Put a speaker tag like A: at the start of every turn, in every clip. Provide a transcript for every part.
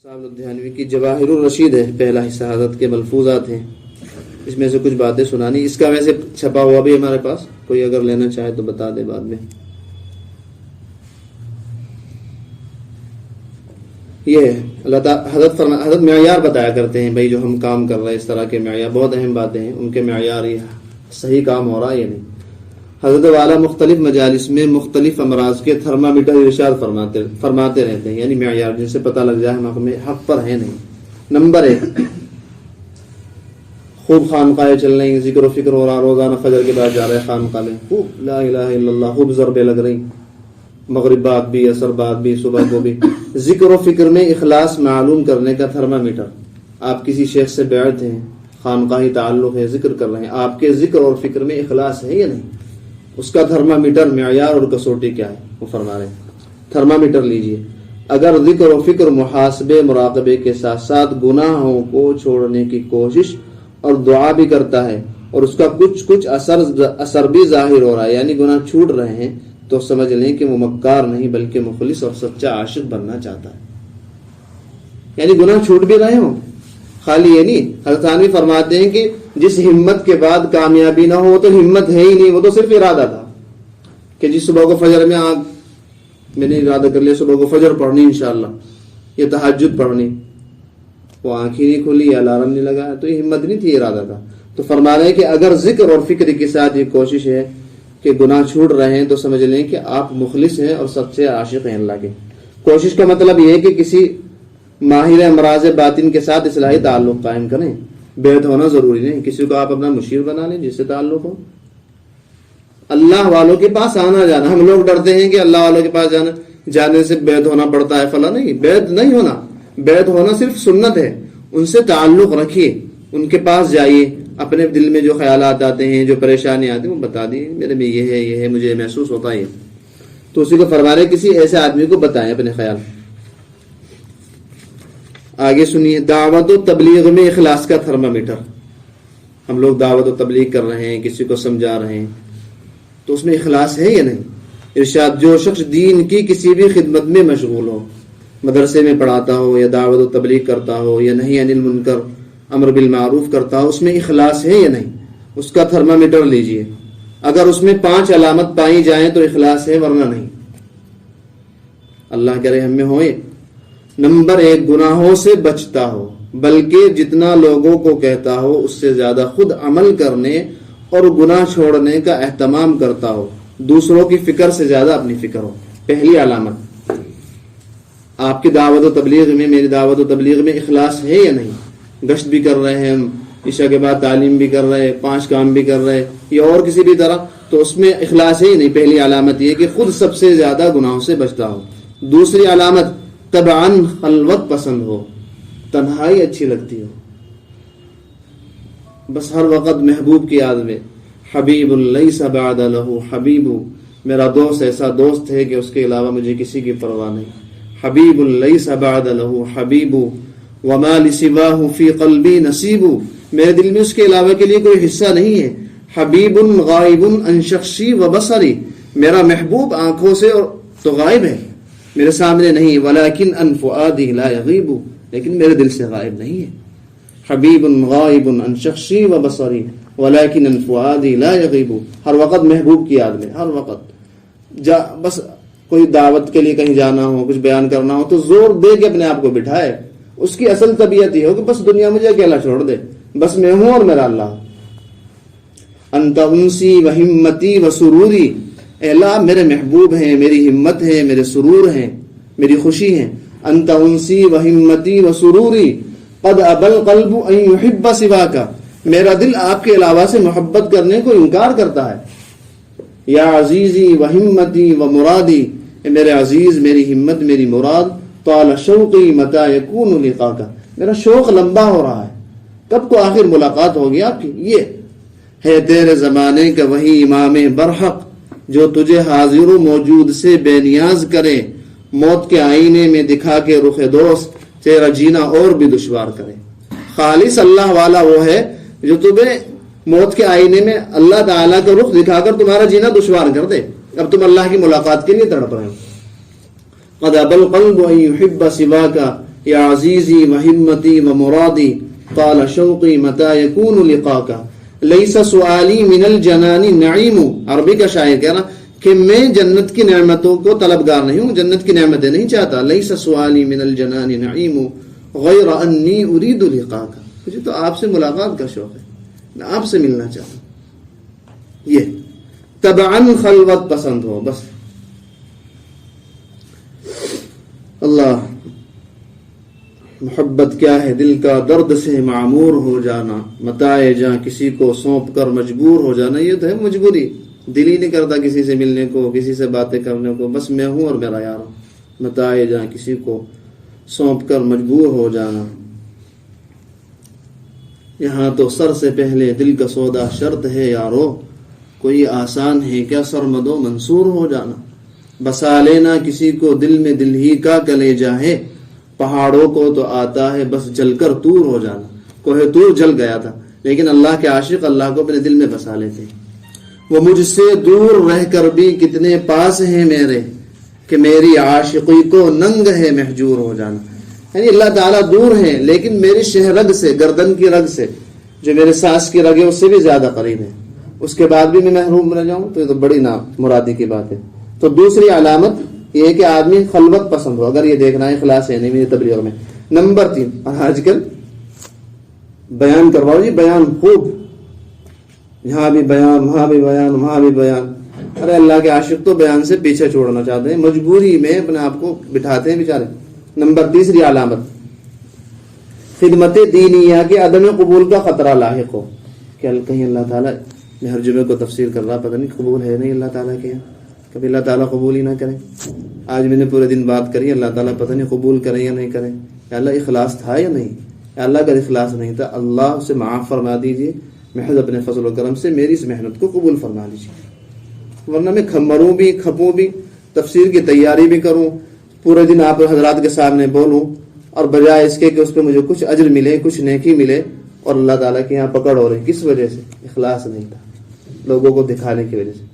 A: صاحب لدھیانوی کی جواہر الرشید ہے، پہلا حصہ حضرت کے ملفوظات ہیں، اس میں سے کچھ باتیں سنانی. اس کا ویسے چھپا ہوا بھی ہمارے پاس، کوئی اگر لینا چاہے تو بتا دے بعد میں. یہ ہے اللہ تعالیٰ حضرت معیار بتایا کرتے ہیں، بھائی جو ہم کام کر رہے ہیں اس طرح کے معیار بہت اہم باتیں ہیں، ان کے معیار یہ صحیح کام ہو رہا ہے یا نہیں. حضرت والا مختلف مجالس میں مختلف امراض کے تھرمامیٹر ارشاد فرماتے رہتے ہیں، یعنی معیار جن سے پتہ لگ جائے ہم حق پر ہیں نہیں. نمبر 1، خوب خانقاہیں چل رہی ہیں، ذکر و فکر ہو رہا، روزانہ فجر کے بعد جا رہے خانقاہ میں، خوب لا الہ الا اللہ، خوب ضربیں لگ رہی، مغرب بعد بھی، عصر بعد بھی، صبح کو بھی. ذکر و فکر میں اخلاص معلوم کرنے کا تھرمامیٹر. آپ کسی شیخ سے بیعت ہیں، خانقاہی تعلق ہے، ذکر کر رہے ہیں، آپ کے ذکر اور فکر میں اخلاص ہے یا نہیں، اس کا تھرمامیٹر معیار اور کسوٹی کیا ہے وہ فرما رہے ہیں. تھرمامیٹر لیجئے. اگر ذکر و فکر محاسبے مراقبے کے ساتھ ساتھ گناہوں کو چھوڑنے کی کوشش اور دعا بھی کرتا ہے اور اس کا کچھ اثر بھی ظاہر ہو رہا ہے، یعنی گناہ چھوٹ رہے ہیں، تو سمجھ لیں کہ وہ مکار نہیں بلکہ مخلص اور سچا عاشق بننا چاہتا ہے. یعنی گناہ چھوٹ بھی رہے ہوں، خالی یہ نہیں. حضرت ثانوی فرماتے ہیں کہ جس ہمت کے بعد کامیابی نہ ہو تو ہمت ہے ہی نہیں، وہ تو صرف ارادہ تھا کہ جس صبح کو فجر میں نے ارادہ کر لیا صبح کو فجر پڑھنی انشاءاللہ، یہ تہجد پڑھنی، وہ آنکھ ہی نہیں کھلی، الارم نہیں لگایا، تو یہ ہمت نہیں تھی، ارادہ تھا. تو فرما رہے ہیں کہ اگر ذکر اور فکر کے ساتھ یہ کوشش ہے کہ گناہ چھوٹ رہے ہیں تو سمجھ لیں کہ آپ مخلص ہیں اور سچے عاشق ہیں اللہ کے. کوشش کا مطلب یہ ہے کہ کسی ماہر امراض باطن کے ساتھ اصلاحی تعلق قائم کریں. بیعت ہونا ضروری نہیں، کسی کو آپ اپنا مشیر بنا لیں جس سے تعلق ہو. اللہ والوں کے پاس آنا جانا، ہم لوگ ڈرتے ہیں کہ اللہ والوں کے پاس جانے سے بیعت ہونا پڑتا ہے، فلاں نہیں، بیعت نہیں ہونا. بیعت ہونا صرف سنت ہے. ان سے تعلق رکھیے، ان کے پاس جائیے، اپنے دل میں جو خیالات آتے ہیں، جو پریشانی آتی ہیں وہ بتا دیے، میرے میں یہ ہے مجھے محسوس ہوتا ہے، تو اسی کو فرما رہے کسی ایسے آدمی کو بتائیں اپنے خیال. آگے سنیے. دعوت و تبلیغ میں اخلاص کا تھرمامیٹر. ہم لوگ دعوت و تبلیغ کر رہے ہیں، کسی کو سمجھا رہے ہیں، تو اس میں اخلاص ہے یا نہیں. ارشاد: جو شخص دین کی کسی بھی خدمت میں مشغول ہو، مدرسے میں پڑھاتا ہو یا دعوت و تبلیغ کرتا ہو یا نہی عن المنکر امر بالمعروف کرتا ہو، اس میں اخلاص ہے یا نہیں، اس کا تھرمامیٹر لیجئے. اگر اس میں 5 علامت پائی جائیں تو اخلاص ہے، ورنہ نہیں. اللہ کرے ہم میں ہوئے. نمبر 1، گناہوں سے بچتا ہو، بلکہ جتنا لوگوں کو کہتا ہو اس سے زیادہ خود عمل کرنے اور گناہ چھوڑنے کا اہتمام کرتا ہو، دوسروں کی فکر سے زیادہ اپنی فکر ہو. پہلی علامت. آپ کی دعوت و تبلیغ میں، میری دعوت و تبلیغ میں اخلاص ہے یا نہیں. گشت بھی کر رہے ہیں ہم، عشاء کے بعد تعلیم بھی کر رہے ہیں، 5 کام بھی کر رہے ہیں، یا اور کسی بھی طرح، تو اس میں اخلاص ہے ہی نہیں. پہلی علامت یہ کہ خود سب سے زیادہ گناہوں سے بچتا ہو. دوسری علامت، طبعاً خلوت پسند ہو، تنہائی اچھی لگتی ہو، بس ہر وقت محبوب کی یاد میں. حبیب لیس بعد لہ حبیب، میرا دوست ایسا دوست ہے کہ اس کے علاوہ مجھے کسی کی پرواہ نہیں. حبیب لیس بعد لہ حبیب وما لسواہ فی قلبی نصیب، میرے دل میں اس کے علاوہ کے لیے کوئی حصہ نہیں ہے. حبیب غائب عن شخصی و بصری، میرا محبوب آنکھوں سے تو غائب ہے، میرے سامنے نہیں. ولیکن عن فؤادی لا یغیب، لیکن میرے دل سے غائب نہیں ہے. حبیب غائب عن شخصی و بصری ولیکن عن فؤادی لا یغیب، ہر وقت محبوب کی یاد میں، ہر وقت. بس کوئی دعوت کے لیے کہیں جانا ہو، کچھ بیان کرنا ہو تو زور دے کے اپنے آپ کو بٹھائے. اس کی اصل طبیعت یہ ہو کہ بس دنیا مجھے اکیلا چھوڑ دے، بس میں ہوں اور میرا اللہ. انت انسی و ہمتی و سروری، اے اللہ میرے محبوب ہیں، میری ہمت ہے، میرے سرور ہیں، میری خوشی ہیں. انت انسی و ہمتی و سروری قد ابى القلب ان يحب سواك، میرا دل آپ کے علاوہ سے محبت کرنے کو انکار کرتا ہے. یا عزیزی و ہمتی و مرادی، اے میرے عزیز، میری ہمت، میری مراد. طال شوقی متى يكون لقاك، میرا شوق لمبا ہو رہا ہے، کب کو آخر ملاقات ہوگی آپ کی. یہ ہے تیرے زمانے کا وہی امام برحق، جو تجھے حاضر و موجود سے بے نیاز کرے، موت کے آئینے میں دکھا کے رخ دوست تیرا جینا اور بھی دشوار کرے. خالص اللہ والا وہ ہے جو تمہیں موت کے آئینے میں اللہ تعالیٰ کا رخ دکھا کر تمہارا جینا دشوار کر دے. اب تم اللہ کی ملاقات کے لیے تڑپ رہے ہو. قد ابى القلب ان يحب سواك، یا عزیزی و ہمتی و مرادی قال شوقی متی یکون لقاک لیس سؤالی من الجنان نعیم. عربی کا شاعر کہہ رہا کہ میں جنت کی نعمتوں کو طلبگار نہیں ہوں، جنت کی نعمتیں نہیں چاہتا. لیس سؤالی من الجنان نعیم غیر انی ارید لقاک، مجھے تو آپ سے ملاقات کا شوق ہے، میں آپ سے ملنا چاہتا ہوں. یہ تبعاً خلوت پسند ہو بس. اللہ محبت کیا ہے؟ دل کا درد سے معمور ہو جانا، متائے جہاں کسی کو سونپ کر مجبور ہو جانا. یہ تو ہے مجبوری، دل ہی نہیں کرتا کسی سے ملنے کو، کسی سے باتیں کرنے کو، بس میں ہوں اور میرا یار ہوں. متائے جہاں کسی کو سونپ کر مجبور ہو جانا. یہاں تو سر سے پہلے دل کا سودا شرط ہے یارو، کوئی آسان ہے کیا سرمد و منصور ہو جانا. بسا لینا کسی کو دل میں دل ہی کا کلیجہ ہے، پہاڑوں کو تو آتا ہے بس جل کر طور ہو جانا. کوہ طور جل گیا تھا لیکن اللہ کے عاشق اللہ کو اپنے دل میں بسا لیتے ہیں. وہ مجھ سے دور رہ کر بھی کتنے پاس ہیں میرے، کہ میری عاشقی کو ننگ ہے محجور ہو جانا. یعنی اللہ تعالیٰ دور ہیں لیکن میری شہ رگ سے، گردن کی رگ سے، جو میرے سانس کی رگ ہے اس سے بھی زیادہ قریب ہے، اس کے بعد بھی میں محروم رہ جاؤں تو یہ تو بڑی مرادی کی بات ہے. تو دوسری علامت یہ ہے کہ آدمی خلوت پسند ہو، اگر یہ دیکھنا ہے اخلاص ہے نہیں میری تبلیغ میں. نمبر 3، آج کل بیان کرواؤ جی، بیان خوب، یہاں بھی بیان، وہاں بھی بیان، وہاں بھی بیان. ارے اللہ کے عاشق تو بیان سے پیچھے چھوڑنا چاہتے ہیں، مجبوری میں اپنے آپ کو بٹھاتے ہیں بیچارے. نمبر 3 علامت خدمت دینیہ کے عدم قبول کا خطرہ لاحق ہو، کہ کہیں اللہ تعالیٰ، میں ہر جمعے کو تفسیر کر رہا، پتہ نہیں قبول ہے نہیں اللہ تعالیٰ کے یہاں، کبھی اللہ تعالیٰ قبول ہی نہ کرے. آج میں نے پورے دن بات کری، اللہ تعالیٰ پتہ نہیں قبول کریں یا نہیں کریں. یا اللہ اخلاص تھا یا نہیں؟ یا اللہ اگر اخلاص نہیں تھا اللہ اسے معاف فرما دیجیے، محض اپنے فضل و کرم سے میری اس محنت کو قبول فرما لیجیے. ورنہ میں مروں بھی، کھپوں بھی، تفسیر کی تیاری بھی کروں، پورے دن آپ حضرات کے سامنے بولوں، اور بجائے اس کے کہ اس پہ مجھے کچھ اجر ملے، کچھ نیکی ملے، اور اللہ تعالیٰ کے یہاں پکڑ ہو رہی. کس وجہ سے؟ اخلاص نہیں تھا، لوگوں کو دکھانے کی وجہ سے.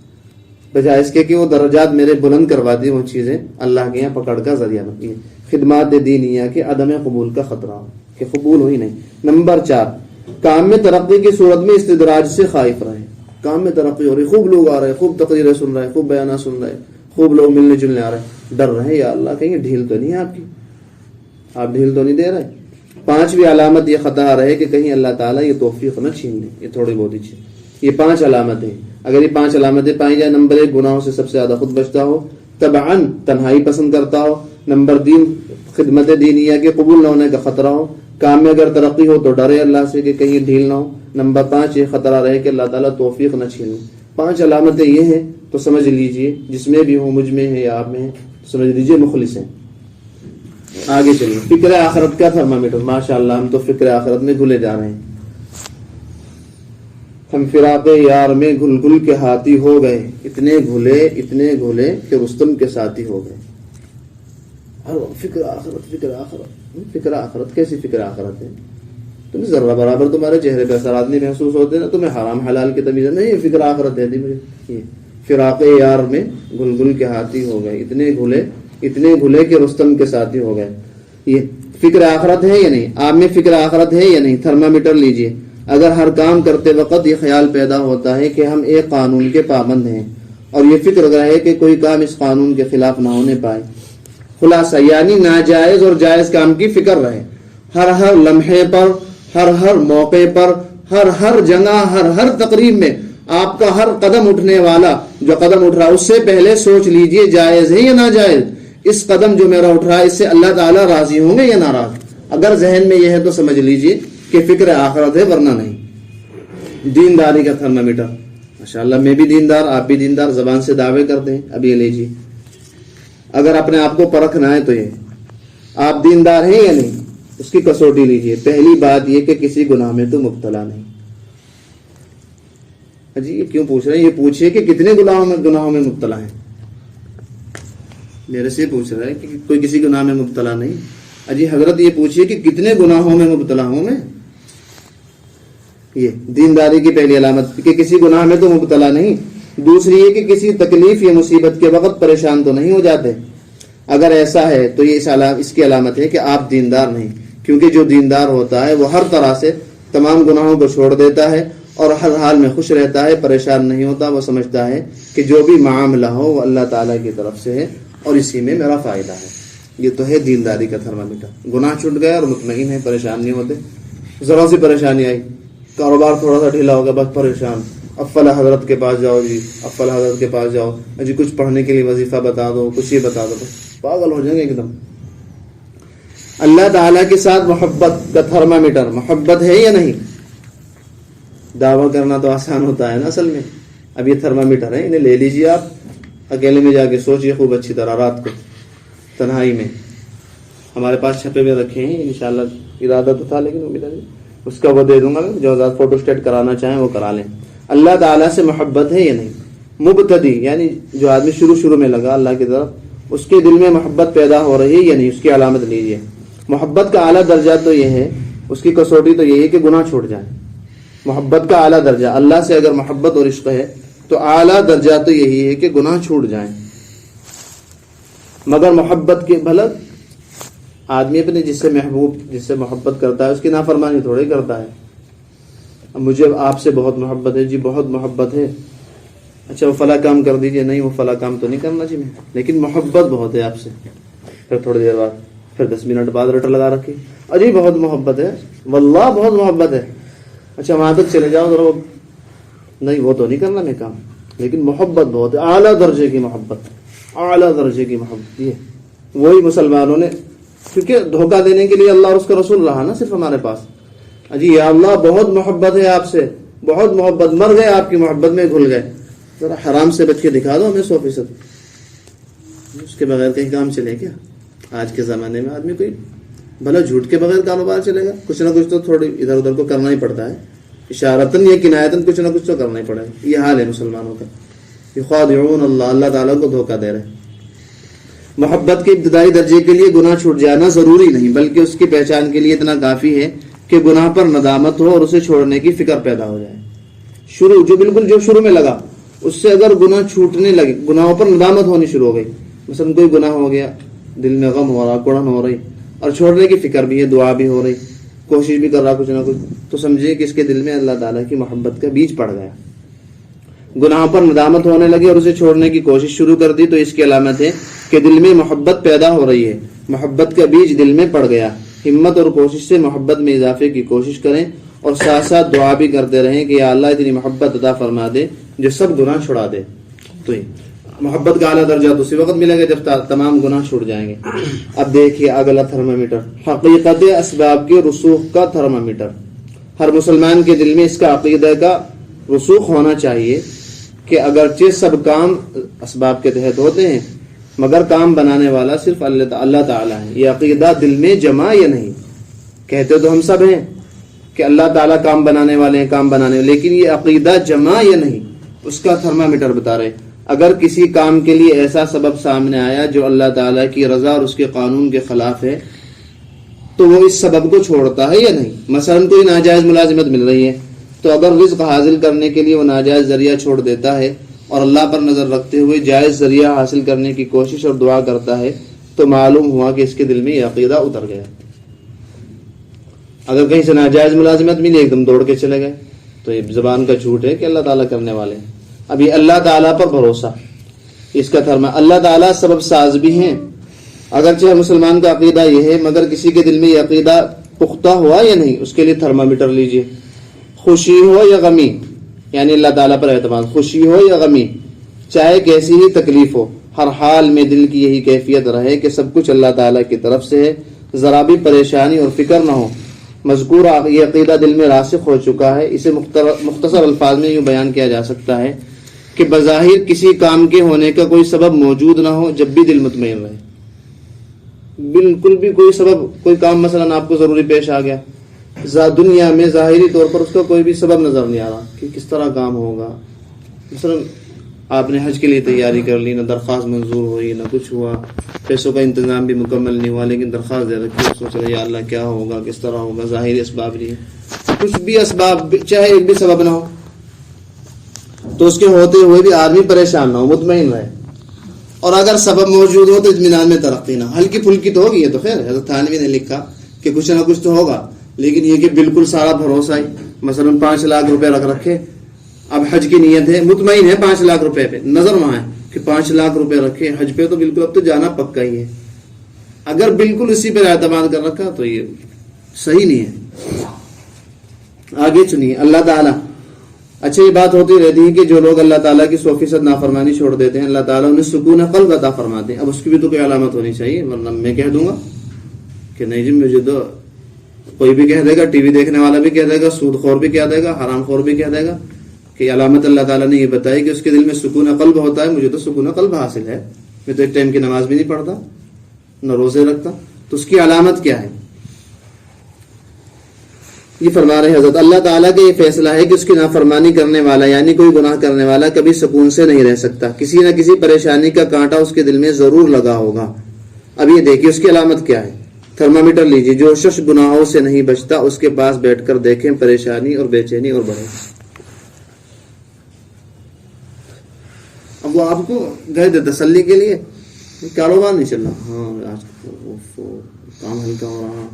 A: بجائے اس کے کہ وہ درجات میرے بلند کروا دی، وہ چیزیں اللہ کے یہاں پکڑ کا ذریعہ بنتی ہیں. خدمات دینیہ کے عدم قبول کا خطرہ ہو کہ قبول ہوئی نہیں. نمبر 4، کام میں ترقی کی صورت میں استدراج سے خائف رہے. کام میں ترقی ہو رہی، خوب لوگ آ رہے، خوب تقریریں سن رہے، خوب بیانات سن رہے، خوب لوگ ملنے جلنے آ رہے، ڈر رہے یا اللہ کہیں ڈھیل تو نہیں ہے آپ کی، آپ ڈھیل تو نہیں دے رہے. 5ویں علامت یہ خطا رہے کہ کہیں اللہ تعالیٰ یہ توفیق نہ چھین لے. یہ تھوڑی بہت ہی چیز، یہ 5 علامتیں. اگر یہ 5 علامتیں پائی جائے، نمبر 1 گناہوں سے سب سے زیادہ خود بچتا ہو، تبعاً تنہائی پسند کرتا ہو. نمبر 3 خدمت دینیہ کے قبول نہ ہونے کا خطرہ ہو، کام میں اگر ترقی ہو تو ڈرے اللہ سے کہ کہیں ڈھیل نہ ہو. نمبر 5 یہ خطرہ رہے کہ اللہ تعالیٰ توفیق نہ چھین لے. 5 علامتیں یہ ہیں تو سمجھ لیجئے، جس میں بھی ہوں، مجھ میں ہے یا آپ میں ہے، سمجھ لیجئے مخلص ہیں. آگے چلیے، فکر آخرت کا تھرمامیٹر. ماشاءاللہ ہم تو فکر آخرت میں گھلے جا رہے ہیں. ہم فراق یار میں گھل گھل کے ہاتھی ہو گئے، اتنے گھلے کہ رستم کے ساتھی ہو گئے. فکر آخرت، فکر آخرت، فکر آخرت. کیسی فکر آخرت ہے؟ تمہیں ذرہ برابر تمہارے چہرے پہ اثرات نہیں محسوس ہوتے نا، تمہیں حرام حلال کی تمیز نہیں. فکر آخرت ہے مجھے. یہ فراق یار میں گھل گھل کے ہاتھی ہو گئے، اتنے گھلے کہ رستم کے ساتھی ہو گئے. یہ فکر آخرت ہے یا نہیں؟ آپ میں فکر آخرت ہے یا نہیں؟ تھرمامیٹر لیجئے. اگر ہر کام کرتے وقت یہ خیال پیدا ہوتا ہے کہ ہم ایک قانون کے پابند ہیں، اور یہ فکر رہے کہ کوئی کام اس قانون کے خلاف نہ ہونے پائے. خلاصہ یعنی ناجائز اور جائز کام کی فکر رہے، ہر لمحے پر، ہر موقع پر، ہر جگہ، ہر تقریب میں آپ کا ہر قدم اٹھنے والا جو قدم اٹھ رہا ہے اس سے پہلے سوچ لیجئے جائز ہے یا ناجائز. اس قدم جو میرا اٹھ رہا ہے اس سے اللہ تعالیٰ راضی ہوں گے یا ناراض؟ اگر ذہن میں یہ ہے تو سمجھ لیجئے کہ فکر آخرت ہے، ورنہ نہیں. دینداری کا تھرمامیٹر. ماشاءاللہ میں بھی دیندار، آپ بھی دیندار، زبان سے دعوے کرتے ہیں. اب یہ لیجئے، اگر اپنے آپ کو پرکھنا ہے تو یہ آپ دیندار ہیں یا نہیں، اس کی کسوٹی لیجئے. پہلی بات یہ کہ کسی گناہ میں تو مبتلا نہیں. جی یہ کیوں پوچھ رہے ہیں؟ یہ پوچھئے کہ کتنے گناہوں میں مبتلا ہیں. میرے سے پوچھ رہا ہے کہ کوئی کسی گناہ میں مبتلا نہیں. اجی حضرت یہ پوچھئے کہ کتنے گناہوں میں مبتلا ہوں میں. یہ دینداری کی پہلی علامت کہ کسی گناہ میں تو مبتلا نہیں. دوسری یہ کہ کسی تکلیف یا مصیبت کے وقت پریشان تو نہیں ہو جاتے. اگر ایسا ہے تو یہ اس کی علامت ہے کہ آپ دیندار نہیں، کیونکہ جو دیندار ہوتا ہے وہ ہر طرح سے تمام گناہوں کو چھوڑ دیتا ہے اور ہر حال میں خوش رہتا ہے، پریشان نہیں ہوتا. وہ سمجھتا ہے کہ جو بھی معاملہ ہو وہ اللہ تعالیٰ کی طرف سے ہے اور اسی میں میرا فائدہ ہے. یہ تو ہے دینداری کا تھرمامیٹر. گناہ چھوٹ گیا اور مطمئن ہے، پریشان نہیں ہوتے. ذرا سی پریشانی آئی، کاروبار تھوڑا سا ڈھیلا ہو گیا، بس پریشان. اب فلاں حضرت کے پاس جاؤ جی، اب فلاں حضرت کے پاس جاؤ جی، کچھ پڑھنے کے لیے وظیفہ بتا دو، کچھ یہ بتا دو، بس پاگل ہو جائیں گے ایک دم. اللہ تعالیٰ کے ساتھ محبت کا تھرمامیٹر محبت ہے یا نہیں؟ دعویٰ کرنا تو آسان ہوتا ہے نا اصل میں. اب یہ تھرمامیٹر ہے، انہیں لے لیجیے آپ، اکیلے میں جا کے سوچیے خوب اچھی طرح رات کو تنہائی میں. ہمارے پاس چھپے ہوئے رکھے ہیں انشاءاللہ، ارادہ تو تھا لیکن امید نہیں، اس کا وہ دے دوں گا. جو آزاد فوٹو اسٹیٹ کرانا چاہیں وہ کرا لیں. اللہ تعالیٰ سے محبت ہے یا نہیں؟ مبتدی یعنی جو آدمی شروع میں لگا اللہ کی طرف، اس کے دل میں محبت پیدا ہو رہی ہے یا نہیں، اس کی علامت لیجیے. محبت کا اعلیٰ درجہ تو یہ ہے، اس کی کسوٹی تو یہی ہے کہ گناہ چھوٹ جائیں. محبت کا اعلیٰ درجہ، اللہ سے اگر محبت اور عشق ہے تو اعلیٰ درجہ تو یہی ہے کہ گناہ چھوٹ جائیں. مگر محبت کے بھلا آدمی اپنے جس سے محبت کرتا ہے اس کی نافرمانی تھوڑی کرتا ہے. اب مجھے آپ سے بہت محبت ہے جی، بہت محبت ہے، اچھا وہ فلاں کام کر دیجئے، نہیں وہ فلاں کام تو نہیں کرنا چاہیے، لیکن محبت بہت ہے آپ سے. پھر تھوڑی دیر بعد، پھر 10 منٹ بعد رٹر لگا رکھی، اجی بہت محبت ہے، واللہ بہت محبت ہے. اچھا وہاں تک چلے جاؤ ذرا، نہیں وہ تو نہیں کرنا میں کام، لیکن محبت بہت ہے، اعلیٰ درجے کی محبت، اعلیٰ درجے کی محبت. یہ وہی مسلمانوں نے، کیونکہ دھوکہ دینے کے لیے اللہ اور اس کا رسول رہا نا صرف ہمارے پاس. اجی یا اللہ بہت محبت ہے آپ سے، بہت محبت، مر گئے آپ کی محبت میں گھل گئے. ذرا حرام سے بچ کے دکھا دو ہمیں 100%. اس کے بغیر کہیں کام چلے کیا؟ آج کے زمانے میں آدمی کوئی بھلا جھوٹ کے بغیر کاروبار چلے گا؟ کچھ نہ کچھ تو تھوڑی ادھر ادھر کو کرنا ہی پڑتا ہے، اشارتن یا کنایتن کچھ نہ کچھ تو کرنا ہی پڑے گا. یہ حال ہے مسلمانوں کا. یخادعون اللہ، اللہ تعالیٰ کو دھوکہ دے رہے ہیں. محبت کے ابتدائی درجے کے لیے گناہ چھوٹ جانا ضروری نہیں، بلکہ اس کی پہچان کے لیے اتنا کافی ہے کہ گناہ پر ندامت ہو اور اسے چھوڑنے کی فکر پیدا ہو جائے. جو شروع میں لگا اس سے اگر گناہ چھوٹنے لگے، گناہوں پر ندامت ہونی شروع ہو گئی، مثلا کوئی گناہ ہو گیا، دل میں غم ہو رہا، کڑن ہو رہی، اور چھوڑنے کی فکر بھی ہے، دعا بھی ہو رہی، کوشش بھی کر رہا کچھ نہ کچھ، تو سمجھیے کہ اس کے دل میں اللہ تعالیٰ کی محبت کا بیج پڑ گیا. گناہوں پر ندامت ہونے لگی اور اسے چھوڑنے کی کوشش شروع کر دی تو اس کی علامت ہے کہ دل میں محبت پیدا ہو رہی ہے، محبت کا بیج دل میں پڑ گیا. ہمت اور کوشش سے محبت میں اضافے کی کوشش کریں اور ساتھ ساتھ دعا بھی کرتے رہیں کہ یا اللہ اتنی محبت عطا فرما دے جو سب گناہ چھڑا دے. تو محبت کا اعلیٰ درجہ تو اسی وقت ملے گا جب تمام گناہ چھوٹ جائیں گے. اب دیکھیے اگلا تھرمامیٹر، حقیقت اسباب کے رسوخ کا تھرمامیٹر. ہر مسلمان کے دل میں اس کا عقیدہ کا رسوخ ہونا چاہیے کہ اگرچہ سب کام اسباب کے تحت ہوتے ہیں مگر کام بنانے والا صرف اللہ تعالیٰ ہے. یہ عقیدہ دل میں جمع یا نہیں؟ کہتے تو ہم سب ہیں کہ اللہ تعالیٰ کام بنانے والے ہیں، کام بنانے والے، لیکن یہ عقیدہ جمع یا نہیں، اس کا تھرمامیٹر بتا رہے. اگر کسی کام کے لیے ایسا سبب سامنے آیا جو اللہ تعالیٰ کی رضا اور اس کے قانون کے خلاف ہے تو وہ اس سبب کو چھوڑتا ہے یا نہیں؟ مثلا کوئی ناجائز ملازمت مل رہی ہے تو اگر رزق حاصل کرنے کے لیے وہ ناجائز ذریعہ چھوڑ دیتا ہے اور اللہ پر نظر رکھتے ہوئے جائز ذریعہ حاصل کرنے کی کوشش اور دعا کرتا ہے تو معلوم ہوا کہ اس کے دل میں یہ عقیدہ اتر گیا. اگر کہیں سے ناجائز ملازمت ملی ایک دم دوڑ کے چلے گئے تو یہ زبان کا جھوٹ ہے کہ اللہ تعالیٰ کرنے والے ہیں. اب یہ اللہ تعالیٰ پر بھروسہ، اس کا تھرما، اللہ تعالیٰ سبب ساز بھی ہیں اگرچہ مسلمان کا عقیدہ یہ ہے، مگر کسی کے دل میں یہ عقیدہ پختہ ہوا یا نہیں، اس کے لیے تھرمامیٹر لیجئے. خوشی ہو یا غمی، یعنی اللہ تعالیٰ پر اعتماد، خوشی ہو یا غمی، چاہے کیسی ہی تکلیف ہو، ہر حال میں دل کی یہی کیفیت رہے کہ سب کچھ اللہ تعالیٰ کی طرف سے ہے، ذرا بھی پریشانی اور فکر نہ ہو. مذکور یہ عقیدہ دل میں راسخ ہو چکا ہے. اسے مختصر الفاظ میں یوں بیان کیا جا سکتا ہے کہ بظاہر کسی کام کے ہونے کا کوئی سبب موجود نہ ہو جب بھی دل مطمئن رہے. بالکل بھی کوئی سبب، کوئی کام مثلا آپ کو ضروری پیش آ گیا، دنیا میں ظاہری طور پر اس کا کوئی بھی سبب نظر نہیں آ رہا کہ کس طرح کام ہوگا. مثلا آپ نے حج کے لیے تیاری کر لی، نہ درخواست منظور ہوئی، نہ کچھ ہوا، پیسوں کا انتظام بھی مکمل نہیں ہوا، لیکن درخواست دے رکھی، سوچ رہے یا اللہ کیا ہوگا، کس طرح ہوگا، ظاہری اسباب نہیں، کچھ بھی اسباب چاہے ایک بھی سبب نہ ہو تو اس کے ہوتے ہوئے بھی آدمی پریشان نہ ہو، مطمئن رہے اور اگر سبب موجود ہو تو اطمینان میں ترقی نہ. ہلکی پھلکی تو ہوگی, یہ تو خیر حضرت تھانوی نے لکھا کہ کچھ نہ کچھ تو ہوگا, لیکن یہ کہ بالکل سارا بھروسہ ہی, مثلا 5 لاکھ روپے رکھ رکھے, اب حج کی نیت ہے, مطمئن ہے 5 لاکھ روپے پہ, نظر وہاں ہے کہ 5 لاکھ روپے رکھے حج پہ, تو بالکل اب تو جانا پکا ہی ہے. اگر بالکل اسی پہ اعتماد کر رکھا تو یہ صحیح نہیں ہے. آگے سنیے اللہ تعالیٰ. اچھا یہ بات ہوتی رہتی ہے کہ جو لوگ اللہ تعالیٰ کی 100% نافرمانی چھوڑ دیتے ہیں, اللہ تعالیٰ انہیں سکون قلب عطا فرماتے ہیں. اب اس کی بھی تو کوئی علامت ہونی چاہیے, ورنہ میں کہہ دوں گا کہ نہیں جی مجھے تو کوئی بھی کہہ دے گا, ٹی وی دیکھنے والا بھی کہہ دے گا, سود خور بھی کہہ دے گا, حرام خور بھی کہہ دے گا کہ علامت اللہ تعالیٰ نے یہ بتائی کہ اس کے دل میں سکون قلب ہوتا ہے. مجھے تو سکون قلب حاصل ہے, میں تو ایک ٹائم کی نماز بھی نہیں پڑھتا, نہ روزے رکھتا, تو اس کی علامت کیا ہے؟ یہ فرما رہے حضرت اللہ تعالیٰ کا یہ فیصلہ ہے کہ اس کی نافرمانی کرنے والا یعنی کوئی گناہ کرنے والا کبھی سکون سے نہیں رہ سکتا, کسی نہ کسی پریشانی کا کانٹا اس کے دل میں ضرور لگا ہوگا. اب یہ دیکھیے اس کی علامت کیا ہے. تھرمامیٹر لیجیے, جو شخص گناہوں سے نہیں بچتا اس کے پاس بیٹھ کر دیکھیں پریشانی اور بے چینی اور بڑھے. اب وہ آپ کو گئے تھے تسلی کے لیے, کاروبار نہیں چل رہا, ہاں آج کام ہلکا ہو رہا,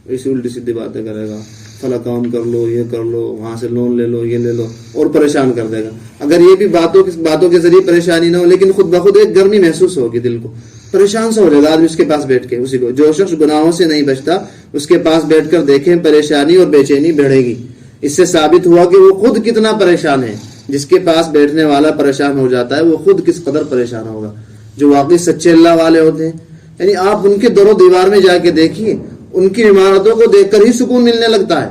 A: ایسی الٹی سیدھی باتیں کرے گا, فلاں کام کر لو, یہ کر لو, وہاں سے لون لے لو, یہ لے لو, اور پریشان کر دے گا. اگر یہ بھی باتوں کے ذریعے پریشانی نہ ہو, لیکن خود بخود ایک گرمی محسوس ہوگی, دل کو پریشان سا ہو جائے گا آدمی اس کے پاس بیٹھ کے. اسی کو جو شخص گناہوں سے نہیں بچتا اس کے پاس بیٹھ کر دیکھیں پریشانی اور بے چینی بڑھے گی. اس سے ثابت ہوا کہ وہ خود کتنا پریشان ہے. جس کے پاس بیٹھنے والا پریشان ہو جاتا ہے وہ خود کس قدر پریشان ہوگا. جو واقعی سچے اللہ والے ہوتے ہیں, یعنی آپ ان کے در و دیوار میں جا کے دیکھیے, ان کی عمارتوں کو دیکھ کر ہی سکون ملنے لگتا ہے.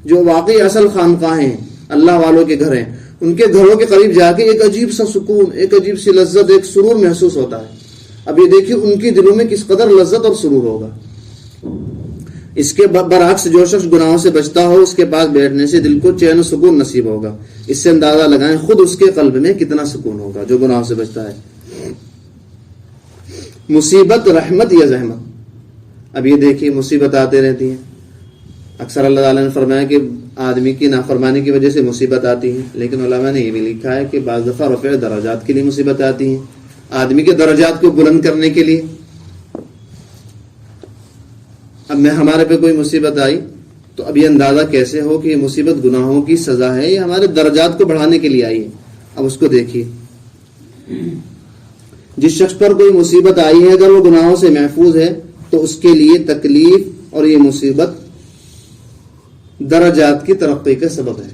A: جو واقعی اصل خانقاہیں ہیں, اللہ والوں کے گھر ہیں, ان کے گھروں کے قریب جا کے ایک عجیب سا سکون, ایک عجیب سی لذت, ایک سرور محسوس ہوتا ہے. اب یہ دیکھیے ان کی دلوں میں کس قدر لذت اور سرور ہوگا. اس کے برعکس جو شخص گناہوں سے بچتا ہو اس کے پاس بیٹھنے سے دل کو چین و سکون نصیب ہوگا. اس سے اندازہ لگائیں خود اس کے قلب میں کتنا سکون ہوگا جو گناہوں سے بچتا ہے. مصیبت رحمت یا زحمت. اب یہ دیکھیے مصیبت آتے رہتی ہیں. اکثر اللہ تعالیٰ نے فرمایا کہ آدمی کی نافرمانی کی وجہ سے مصیبت آتی ہے, لیکن علماء نے یہ بھی لکھا ہے کہ بعض دفعہ رفع درجات کے لیے مصیبت آتی ہیں, آدمی کے درجات کو بلند کرنے کے لیے. اب میں ہمارے پہ کوئی مصیبت آئی تو اب یہ اندازہ کیسے ہو کہ یہ مصیبت گناہوں کی سزا ہے یا ہمارے درجات کو بڑھانے کے لیے آئی ہے. اب اس کو دیکھیے, جس شخص پر کوئی مصیبت آئی ہے اگر وہ گناہوں سے محفوظ ہے تو اس کے لیے تکلیف اور یہ مصیبت درجات کی ترقی کا سبب ہے.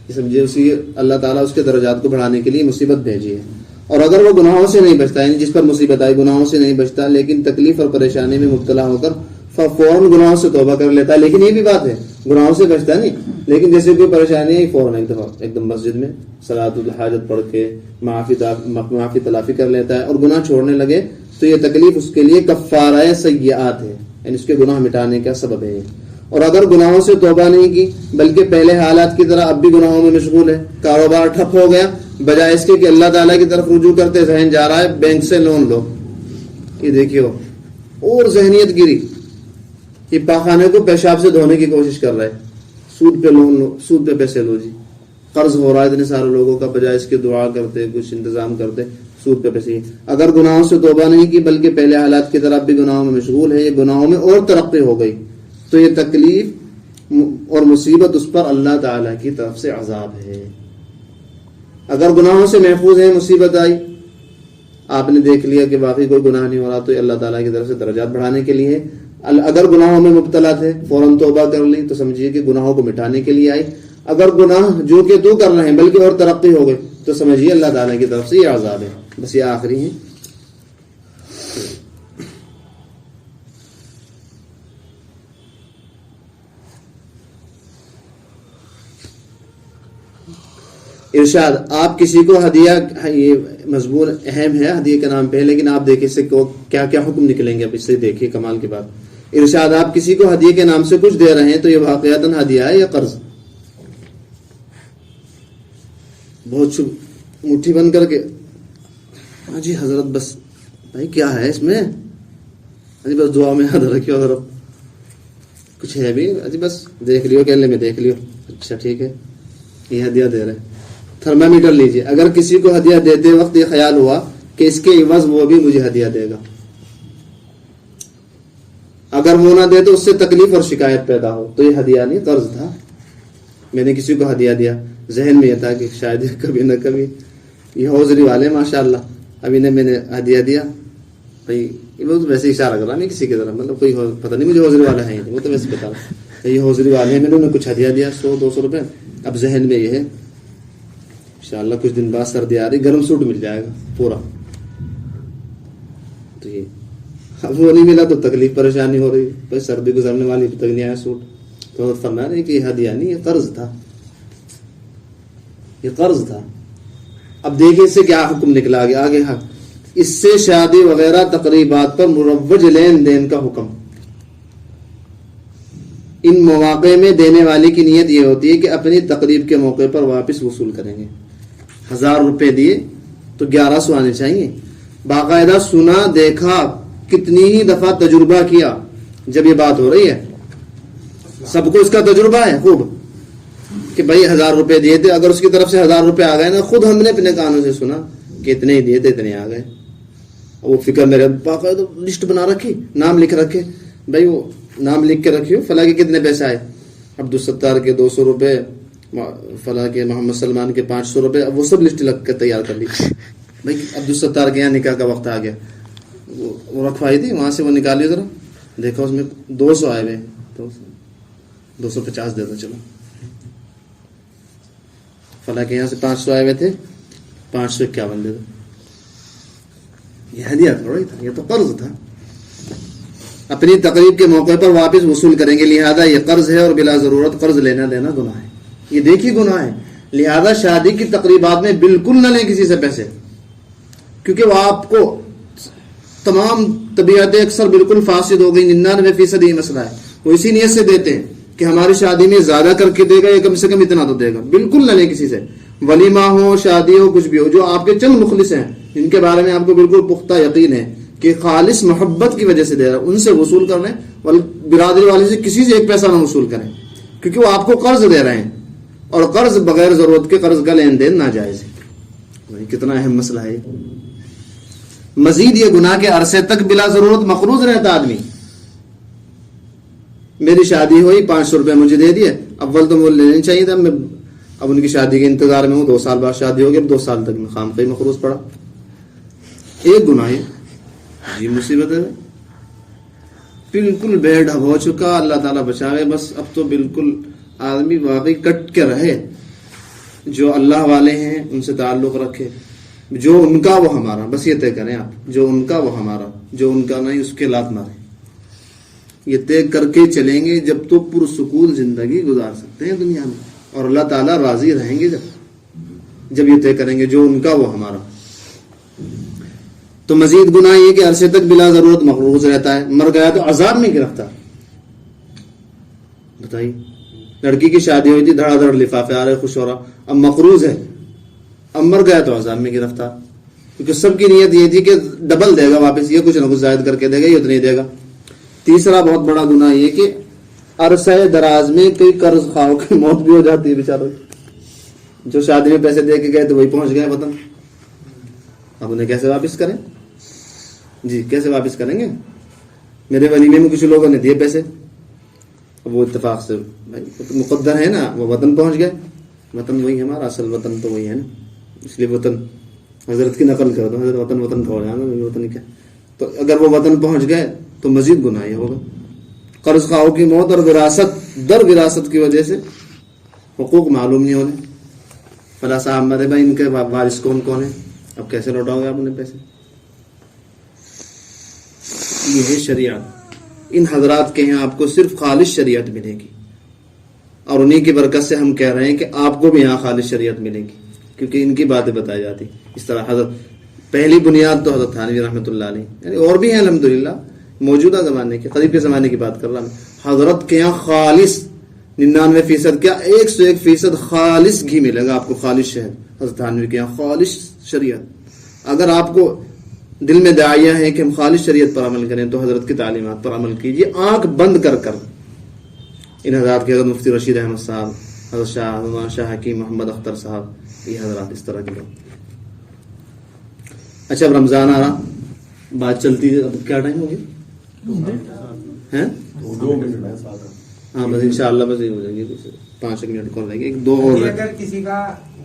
A: یہ سمجھے, اسی اللہ تعالیٰ اس کے درجات کو بڑھانے کے لیے مصیبت بھیجی ہے. اور اگر وہ گناہوں سے نہیں بچتا, یعنی جس پر مصیبت آئی گناہوں سے نہیں بچتا لیکن تکلیف اور پریشانی میں مبتلا ہو کر فوراً گناہوں سے توبہ کر لیتا ہے, لیکن یہ بھی بات ہے گناہوں سے بچتا نہیں, لیکن جیسے کوئی پریشانی ہے فوراً ایک دم مسجد میں صلاۃ الحاجت پڑھ کے معافی تلافی کر لیتا ہے اور گناہ چھوڑنے لگے تو یہ تکلیف اس کے لیے کفارہ سیئات ہے, یعنی اس کے گناہ مٹانے کا سبب ہے. اور اگر گناہوں سے توبہ نہیں کی بلکہ پہلے حالات کی طرح اب بھی گناہوں میں مشغول ہے, کاروبار ٹھپ ہو گیا, بجائے اس کے کہ اللہ تعالیٰ کی طرف رجوع کرتے ذہن جا رہا ہے بینک سے لون لو. یہ دیکھیے اور ذہنیت گری, یہ پاخانے کو پیشاب سے دھونے کی کوشش کر رہا ہے, سود پہ لون لو, سود پہ پیسے لو جی, قرض ہو رہا ہے اتنے سارے لوگوں کا, بجائے اس کے دعا کرتے کچھ انتظام کرتے سود پہ پیسے. اگر گناہوں سے توبہ نہیں کی بلکہ پہلے حالات کی طرح بھی گناہوں میں مشغول ہے, یہ گناہوں میں اور ترقی ہو گئی تو یہ تکلیف اور مصیبت اس پر اللہ تعالیٰ کی طرف سے عذاب ہے. اگر گناہوں سے محفوظ ہے, مصیبت آئی, آپ نے دیکھ لیا کہ واقعی کوئی گناہ نہیں ہو رہا تو یہ اللہ تعالیٰ کی طرف سے درجات بڑھانے کے لیے. اگر گناہوں میں مبتلا تھے فوراً توبہ کر لی تو سمجھیے کہ گناہوں کو مٹانے کے لیے آئی. اگر گناہ جو کہ تو کر رہے ہیں بلکہ اور ترقی ہو گئی تو سمجھیے اللہ تعالیٰ کی طرف سے یہ عذاب ہے. بس یہ آخری ہے. ارشاد, آپ کسی کو ہدیہ, یہ مضمون اہم ہے ہدیہ کے نام پہ, لیکن آپ دیکھیں اس سے کیا کیا حکم نکلیں گے. اب اس سے دیکھیے کمال کی بات. ارشاد, آپ کسی کو ہدیہ کے نام سے کچھ دے رہے ہیں تو یہ واقعاتاً ہدیہ ہے یا قرض. بہت مٹھی بند کر کے, ہاں جی حضرت بس بھائی کیا ہے اس میں, جی بس دعا میں یاد رکھیے حضرت, کچھ ہے بھی جی بس دیکھ لیو, کہنے میں دیکھ لیو, اچھا ٹھیک ہے یہ ہدیہ دے رہے. تھرمامیٹر لیجیے, اگر کسی کو ہدیہ دیتے وقت یہ خیال ہوا کہ اس کے عوض وہ بھی مجھے ہدیہ دے گا. اگر وہ نہ دے تو اس سے تکلیف اور شکایت پیدا ہو. تو یہ ہدیہ نہیں قرض تھا. میں نے کسی کو ہدیہ دیا, ذہن میں یہ تھا کہ شاید کبھی نہ کبھی یہ حوضری والے ماشاء اللہ ابھی نے میں نے ہدیہ دیا بھائی, وہ تو ویسے اشارہ کر رہا نہیں کسی کی طرح, مطلب کوئی پتہ نہیں مجھے حوضری والا ہے, وہ تو ویسے بتا رہا یہ حوضری والے ہیں, میں نے انہیں کچھ ہدیہ دیا 100-200 روپے. اب ذہن میں یہ ہے انشاءاللہ کچھ دن بعد سردی آ رہی, گرم سوٹ مل جائے گا پورا. تو یہ اب وہ نہیں ملا تو تکلیف پریشانی ہو رہی, بھائی سردی گزرنے والی تک نہیں آیا سوٹ. تو فرما رہے کہ یہ ہدیہ نہیں, یہ قرض تھا, یہ قرض تھا. اب دیکھیں اس سے کیا حکم نکلا آگے حق, اس سے شادی وغیرہ تقریبات پر مروج لین دین کا حکم. ان مواقع میں دینے والی کی نیت یہ ہوتی ہے کہ اپنی تقریب کے موقع پر واپس وصول کریں گے. 1000 روپے دیے تو 1100 آنے چاہیے. باقاعدہ سنا, دیکھا, کتنی ہی دفعہ تجربہ کیا. جب یہ بات ہو رہی ہے سب کو اس کا تجربہ ہے خوب کہ بھائی 1000 روپے دیے تھے, اگر اس کی طرف سے 1000 روپے آ گئے نا, خود ہم نے اپنے کانوں سے سنا کہ اتنے ہی دیے تھے اتنے آ گئے. وہ فکر میرے باقاعدہ لسٹ بنا رکھی, نام لکھ رکھے, بھائی وہ نام لکھ کے رکھیو فلاں کے کتنے پیسے آئے, عبدالستار کے 200 روپے, فلاں کے محمد سلمان کے 500 روپے. اب وہ سب لسٹ لگ کے تیار کر لی. بھائی عبدالستار کے یہاں نکاح کا وقت آ گیا, وہ رکھوائی تھی وہاں سے, وہ نکالی ذرا, دیکھا اس میں 200 آئے ہوئے, تو 250 دے دو چلو. فلاں کے یہاں سے 500 آئے ہوئے تھے, 551 دے دو. یہ ہدیہ تھوڑا ہی تھا, یہ تو قرض تھا. اپنی تقریب کے موقع پر واپس وصول کریں گے, لہذا یہ قرض ہے اور بلا ضرورت قرض لینا دینا گناہ ہے. یہ دیکھیے گناہ ہے. لہذا شادی کی تقریبات میں بالکل نہ لیں کسی سے پیسے, کیونکہ وہ آپ کو تمام طبیعتیں اکثر بالکل فاسد ہو گئی. 99% یہ مسئلہ ہے. وہ اسی نیت سے دیتے ہیں کہ ہماری شادی میں زیادہ کر کے دے گا یا کم سے کم اتنا تو دے گا. بالکل نہ لیں کسی سے. ولیمہ ہو, شادی ہو, کچھ بھی ہو, جو آپ کے چند مخلص ہیں جن کے بارے میں آپ کو بالکل پختہ یقین ہے کہ خالص محبت کی وجہ سے دے رہا ہے, ان سے وصول کر لیں. برادری والے سے کسی سے ایک پیسہ نہ وصول کریں, کیونکہ وہ آپ کو قرض دے رہے ہیں, اور قرض بغیر ضرورت کے قرض کا لین دین ناجائز ہے. کتنا اہم مسئلہ ہے. مزید یہ گناہ کے عرصے تک بلا ضرورت مقروض رہتا آدمی. میری شادی ہوئی, 500 روپے مجھے دے دیے, اول تو وہ لینی چاہیے تھا, میں اب ان کی شادی کے انتظار میں ہوں, 2 سال بعد شادی ہوگی, اب 2 سال تک میں خامخواہ مقروض پڑا. ایک گناہ ہے, یہ مصیبت ہے, بالکل بے ڈھب ہو چکا. اللہ تعالیٰ بچاوے. بس اب تو بالکل آدمی واقعی کٹ کے رہے. جو اللہ والے ہیں ان سے تعلق رکھے, جو ان کا وہ ہمارا, بس یہ طے کریں آپ, جو ان کا وہ ہمارا, جو ان کا نہیں اس کے لات مارے. یہ طے کر کے چلیں گے جب تو پرسکون زندگی گزار سکتے ہیں دنیا میں, اور اللہ تعالیٰ راضی رہیں گے جب یہ طے کریں گے جو ان کا وہ ہمارا. تو مزید گناہ یہ کہ عرصے تک بلا ضرورت مقروض رہتا ہے. مر گیا تو عذاب میں گرفتار. بتائیے, لڑکی کی شادی ہوئی تھی, دھڑا دھڑ لفافے آ رہے, خوش ہو رہا, اب مقروض ہے, اب مر گیا تو عذاب میں گرفتار. کیونکہ سب کی نیت یہ تھی کہ ڈبل دے گا واپس, یہ کچھ نہ کچھ زائد کر کے دے گا, یہ اتنا ہی دے گا. تیسرا بہت بڑا گناہ یہ کہ عرصہ دراز میں کوئی قرض خواہوں کی موت بھی ہو جاتی ہے بیچاروں. جو شادی میں پیسے دے کے گئے تو وہی پہنچ گئے وطن. اب انہیں کیسے واپس کریں؟ جی کیسے واپس کریں گے؟ میرے ولیمے میں کچھ لوگوں نے دیے پیسے, وہ اتفاق سے مقدر ہے نا, وہ وطن پہنچ گئے. وطن وہی ہمارا اصل وطن تو وہی ہے نا, اس لیے وطن حضرت کی نقل کر دو, حضرت وطن پہنچ جانا, وطن کیا. تو اگر وہ وطن پہنچ گئے تو مزید گناہ یہ ہوگا. قرض خواہوں کی موت اور وراثت کی وجہ سے حقوق معلوم نہیں ہونے. فلاں صاحب مرے, بھائی ان کے وارث کون کون ہیں, اب کیسے لوٹاؤ گے آپ انہیں پیسے؟ یہ ہے شریعت. ان حضرات کے یہاں آپ کو صرف خالص شریعت ملے گی, اور انہی کی برکت سے ہم کہہ رہے ہیں کہ آپ کو بھی یہاں خالص شریعت ملے گی, کیونکہ ان کی باتیں بتائی جاتی اس طرح. حضرت پہلی بنیاد تو حضرت تھانوی رحمۃ اللہ علیہ, یعنی اور بھی ہیں الحمدللہ, موجودہ زمانے کے, قریب کے زمانے کی بات کر رہا ہوں. حضرت کے یہاں خالص 99% کیا 101% خالص گھی ملے گا آپ کو, خالص شہد. حضرت تھانوی کے یہاں خالص شریعت. اگر آپ کو دل میں داعیہ ہے کہ ہم خالص شریعت پر عمل کریں تو حضرت کی تعلیمات پر عمل کیجیے, آنکھ بند کر کر. ان حضرات کے حضرت مفتی رشید احمد صاحب, حضرت شاہ حکیم محمد اختر صاحب, یہ حضرات اس طرح کے لوگ. اچھا اب رمضان آ رہا, بات چلتی ہے, اب کیا ٹائم ہو گیا ہیں؟
B: 2 منٹ ہے ساتھ.
A: ہاں بس انشاءاللہ بس یہ ہو جائے گی, 5 منٹ کر لیں گے, 1 2 اور.
C: اگر کسی کا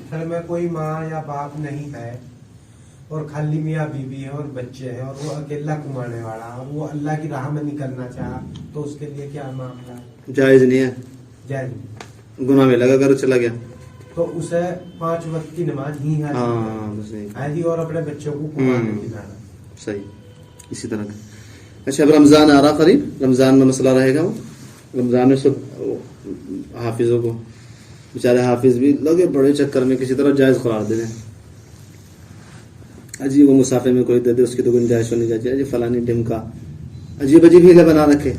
C: گھر میں کوئی ماں یا باپ نہیں ہے اور خالی میاں بیوی ہے اور بچے ہیں اور وہ اکیلا کمانے والا اور وہ اللہ کی راہ میں نکلنا چاہا تو اس کے لیے کیا معاملہ ہے؟
A: جائز نہیں ہے,
C: جائز
A: گناہ میں لگا کر چلا گیا.
C: تو اسے 5 وقت کی نماز ہی
A: ہاں بس
C: ہے اور اپنے بچوں کو کمانے کی لانا.
A: صحیح اسی طرح کا. اچھا اب رمضان آ رہا قریب, رمضان میں مسئلہ رہے گا. وہ رمضان میں سب حافظوں کو بیچارے حافظ بھی لگے بڑے چکر میں کسی طرح جائز قرار دے دیں. عجیب وہ مسافے میں کوئی دے دے, اس کی تو گنجائش ہونی چاہیے. فلانی ڈم کا عجیب عجیب ہیلے بنا رکھے.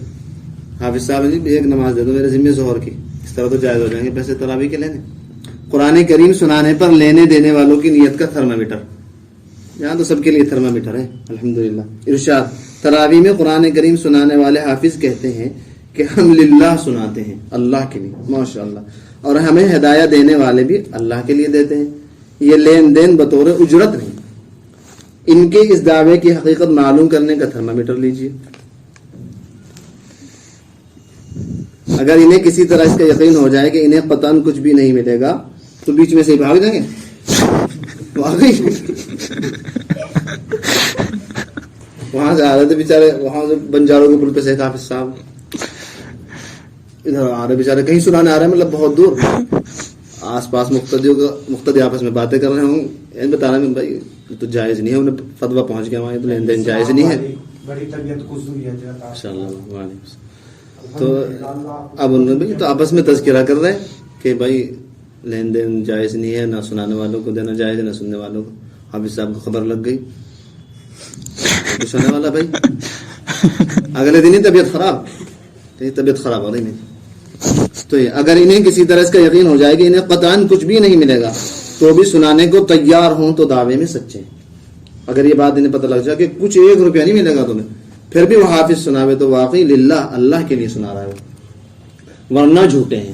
A: حافظ صاحب جی ایک نماز دے دو میرے ذمہ ظہر کی, اس طرح تو جائز ہو جائیں گے پیسے تراویح کے لینے. قرآن کریم سنانے پر لینے دینے والوں کی نیت کا تھرمامیٹر, یہاں تو سب کے لیے تھرمامیٹر ہے الحمدللہ. ارشاد, تراویح میں قرآن کریم سنانے والے حافظ کہتے ہیں کہ ہم للہ سناتے ہیں, اللہ کے لیے, ماشاءاللہ, اور ہمیں ہدایت دینے والے بھی اللہ کے لیے دیتے ہیں. یہ لین دین بطور اجرت نہیں. ان کے اس دعوے کی حقیقت معلوم کرنے کا تھرمامیٹر لیجیے. اگر انہیں کسی طرح اس کا یقین ہو جائے کہ انہیں قطعاً کچھ بھی نہیں ملے گا تو بیچ میں سے ہی بھاگ جائیں گے. واقعی وہاں سے آ رہے تھے بیچارے, وہاں سے بنجاروں کے پل پہ سے حافظ صاحب ادھر آ رہے بیچارے, کہیں سنانے آ رہے ہیں, مطلب بہت دور, آس پاس مقتدی آپس میں باتیں کر رہے ہوں, بتا رہے ہیں بھائی یہ تو جائز نہیں ہے, انہیں فتویٰ پہنچ گیا وہاں, یہ تو لین دین جائز نہیں ہے.
C: بڑی طبیعت خوش ہوئی ہے
A: انشاءاللہ. تو اب انہوں نے تو آپس میں تذکرہ کر رہے ہیں کہ بھائی لین دین جائز نہیں ہے, نہ سنانے والوں کو دینا جائز ہے نہ سننے والوں کو. حافظ صاحب کو خبر لگ گئی, کچھ ہونے والا بھائی. اگلے دن ہی طبیعت خراب ہو رہی نہیں. تو یہ اگر انہیں کسی طرح اس کا یقین ہو جائے کہ انہیں قطعاً کچھ بھی نہیں ملے گا تو بھی سنانے کو تیار ہوں تو دعوے میں سچے ہیں. اگر یہ بات انہیں پتہ لگ جائے کہ کچھ 1 روپیہ نہیں ملے گا تمہیں, پھر بھی وہ حافظ سناوے تو واقعی للہ, اللہ کے لیے سنا رہا ہے وہ, ورنہ جھوٹے ہیں.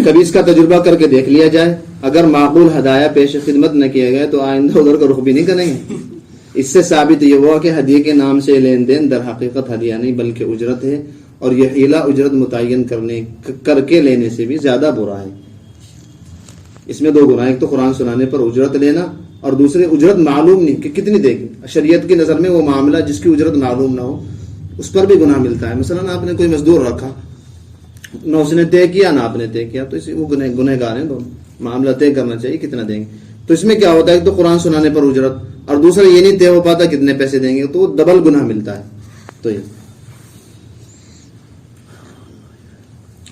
A: کبھی اس کا تجربہ کر کے دیکھ لیا جائے, اگر معقول ہدایہ پیش خدمت نہ کیے گئے تو آئندہ ادھر کا رخ بھی نہیں کریں گے. اس سے ثابت یہ ہوا کہ ہدیے کے نام سے لین دین در حقیقت ہدیہ نہیں بلکہ اجرت ہے, اور یہ ہیلا اجرت متعین کر کے لینے سے بھی زیادہ برا ہے. اس میں 2 گناہ, ایک تو قرآن سنانے پر اجرت لینا, اور دوسرے اجرت معلوم نہیں کہ کتنی دے گی. شریعت کی نظر میں وہ معاملہ جس کی اجرت معلوم نہ ہو اس پر بھی گناہ ملتا ہے. مثلا آپ نے کوئی مزدور رکھا, نہ اس نے طے کیا نہ آپ نے طے کیا, تو وہ گنہ گار ہیں دونوں. معاملہ طے کرنا چاہیے کتنا دیں گے. تو اس میں کیا ہوتا ہے, تو قرآن سنانے پر اجرت, اور دوسرا یہ نہیں طے ہو پاتا کتنے پیسے دیں گے, تو وہ ڈبل گناہ ملتا ہے. تو یہ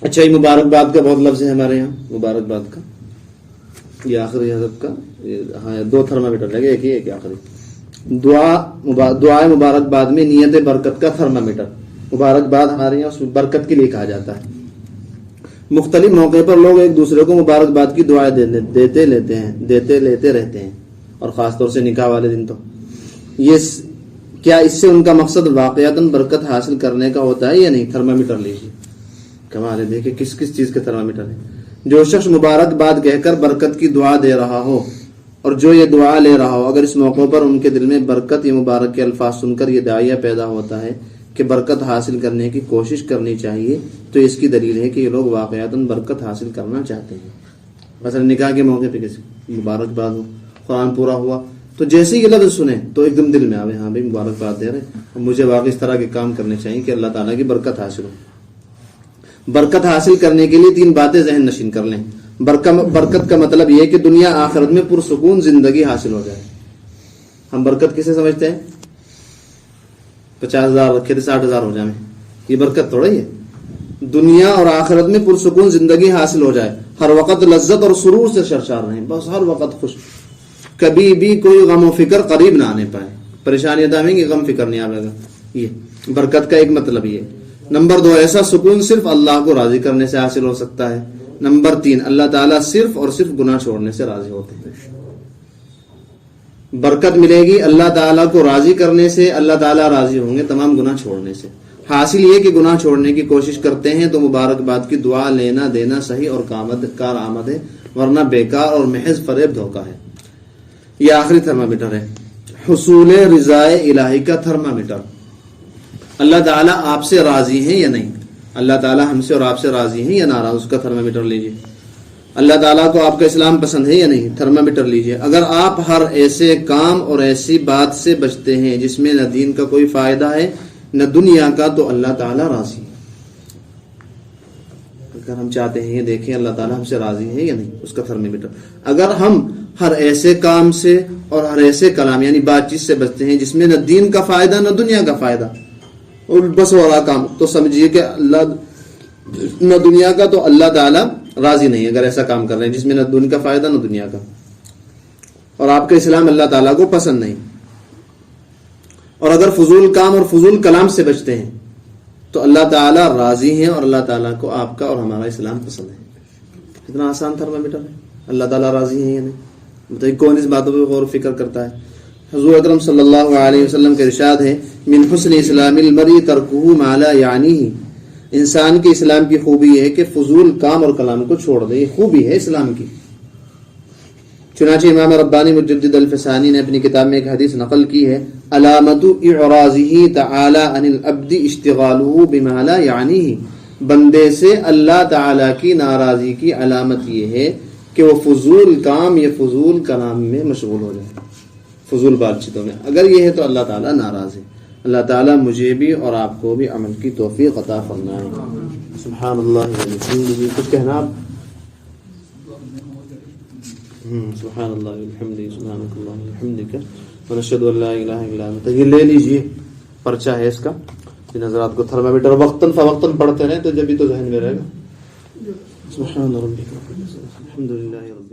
A: اچھا, یہ مبارکباد کا بہت لفظ ہے ہمارے یہاں. مبارکباد کا یہ آخری حضرت کا, ہاں 2 تھرمامیٹر لگے, ایک ہی ایک آخری. دعائے مبارکباد میں نیت برکت کا تھرمامیٹر. مبارکباد ہمارے یہاں اس میں برکت کے لیے کہا جاتا ہے. مختلف موقع پر لوگ ایک دوسرے کو مبارکباد کی دعائیں دیتے لیتے رہتے ہیں, اور خاص طور سے نکاح والے دن. تو یہ کیا اس سے ان کا مقصد واقعتاً برکت حاصل کرنے کا ہوتا ہے یا نہیں؟ تھرمامیٹر لیجیے. کمال ہے, دیکھیں کس چیز کے تھرمامیٹر ہے. جو شخص مبارکباد کہہ کر برکت کی دعا دے رہا ہو اور جو یہ دعا لے رہا ہو, اگر اس موقع پر ان کے دل میں برکت یا مبارک کے الفاظ سن کر یہ داعیہ پیدا ہوتا ہے کہ برکت حاصل کرنے کی کوشش کرنی چاہیے, تو اس کی دلیل ہے کہ یہ لوگ واقعتاً برکت حاصل کرنا چاہتے ہیں. مثلا نکاح کے موقع پہ کسی مبارکباد ہو, قرآن پورا ہوا, تو جیسے یہ لفظ سنیں تو ایک دم دل میں آوے, ہاں بھائی مبارکباد دے رہے, مجھے واقعی اس طرح کے کام کرنے چاہیے کہ اللہ تعالیٰ کی برکت حاصل ہو. برکت حاصل کرنے کے لیے 3 باتیں ذہن نشین کر لیں. برکت کا مطلب یہ ہے کہ دنیا آخرت میں پرسکون زندگی حاصل ہو جائے. ہم برکت کسے سمجھتے ہیں؟ 50,000 رکھے تھے 60,000 ہو جائیں, یہ برکت تھوڑا ہی ہے. دنیا اور آخرت میں پرسکون زندگی حاصل ہو جائے, ہر وقت لذت اور سرور سے سرشار رہیں, بس ہر وقت خوش, کبھی بھی کوئی غم و فکر قریب نہ آنے پائے. پریشانیاں آئیں گی, غم فکر نہیں آئے گا. یہ برکت کا ایک مطلب یہ. نمبر 2, ایسا سکون صرف اللہ کو راضی کرنے سے حاصل ہو سکتا ہے. نمبر 3, اللہ تعالیٰ صرف اور صرف گناہ چھوڑنے سے راضی ہوتے ہیں. برکت ملے گی اللہ تعالیٰ کو راضی کرنے سے, اللہ تعالیٰ راضی ہوں گے تمام گناہ چھوڑنے سے. حاصل یہ کہ گناہ چھوڑنے کی کوشش کرتے ہیں تو مبارکباد کی دعا لینا دینا صحیح اور کارآمد ہے, ورنہ بیکار اور محض فریب دھوکہ ہے. یہ آخری تھرمامیٹر ہے. حصول رضائے الہی کا تھرمامیٹر. اللہ تعالیٰ آپ سے راضی ہیں یا نہیں, اللہ تعالیٰ ہم سے اور آپ سے راضی ہیں یا ناراض, اس کا تھرمامیٹر لیجئے. اللہ تعالیٰ کو آپ کا اسلام پسند ہے یا نہیں, تھرمامیٹر لیجئے. اگر آپ ہر ایسے کام اور ایسی بات سے بچتے ہیں جس میں نہ دین کا کوئی فائدہ ہے نہ دنیا کا, تو اللہ تعالیٰ راضی ہے. اگر ہم چاہتے ہیں یہ دیکھیں اللہ تعالیٰ ہم سے راضی ہے یا نہیں, اس کا تھرمامیٹر. اگر ہم ہر ایسے کام سے اور ہر ایسے کلام یعنی بات چیت سے بچتے ہیں جس میں نہ دین کا فائدہ نہ دنیا کا فائدہ, اور بس والا کام, تو سمجھیے کہ اللہ نہ دنیا کا, تو اللہ تعالیٰ راضی نہیں. اگر ایسا کام کر رہے ہیں جس میں نہ دنیا کا فائدہ نہ دنیا کا, اور آپ کا اسلام اللہ تعالیٰ کو پسند نہیں. اور اگر فضول کام اور فضول کلام سے بچتے ہیں تو اللہ تعالیٰ راضی ہیں, اور اللہ تعالیٰ کو آپ کا اور ہمارا اسلام پسند ہے. کتنا آسان تھرمامیٹر ہے. اللہ تعالیٰ راضی ہیں یا نہیں, بتائیے کون اس باتوں پہ غور و فکر کرتا ہے. حضور اکرم صلی اللہ علیہ وسلم کا ارشاد ہے, من حسن اسلام المرء ترکہ ما لا یعنیہ, انسان کے اسلام کی خوبی یہ ہے کہ فضول کام اور کلام کو چھوڑ دے. یہ خوبی ہے اسلام کی. چنانچہ امام ربانی مجدد الفسانی نے اپنی کتاب میں ایک حدیث نقل کی ہے, علامت اعراضہ تعالی عن العبد اشتغالہ بما لا یعنیہ, بندے سے اللہ تعالی کی ناراضی کی علامت یہ ہے کہ وہ فضول کام یا فضول کلام میں مشغول ہو جائے, فضول بات چیتوں میں. اگر یہ ہے تو اللہ تعالیٰ ناراض ہے. اللہ تعالیٰ مجھے بھی اور آپ کو بھی عمل کی توفیق عطا فرمائے. سبحان اللہ. کچھ کہنا آپ؟ سبحان اللہ والحمد سبحانک اللہم وبحمدک ونشہد ان لا الہ الا انت. یہ لے لیجئے, پرچہ ہے اس کا. ان حضرات کو تھرمامیٹر وقتاً فوقتاً پڑھتے رہیں تو جبھی تو ذہن میں رہے گا. سبحان ربک الحمد للہ رب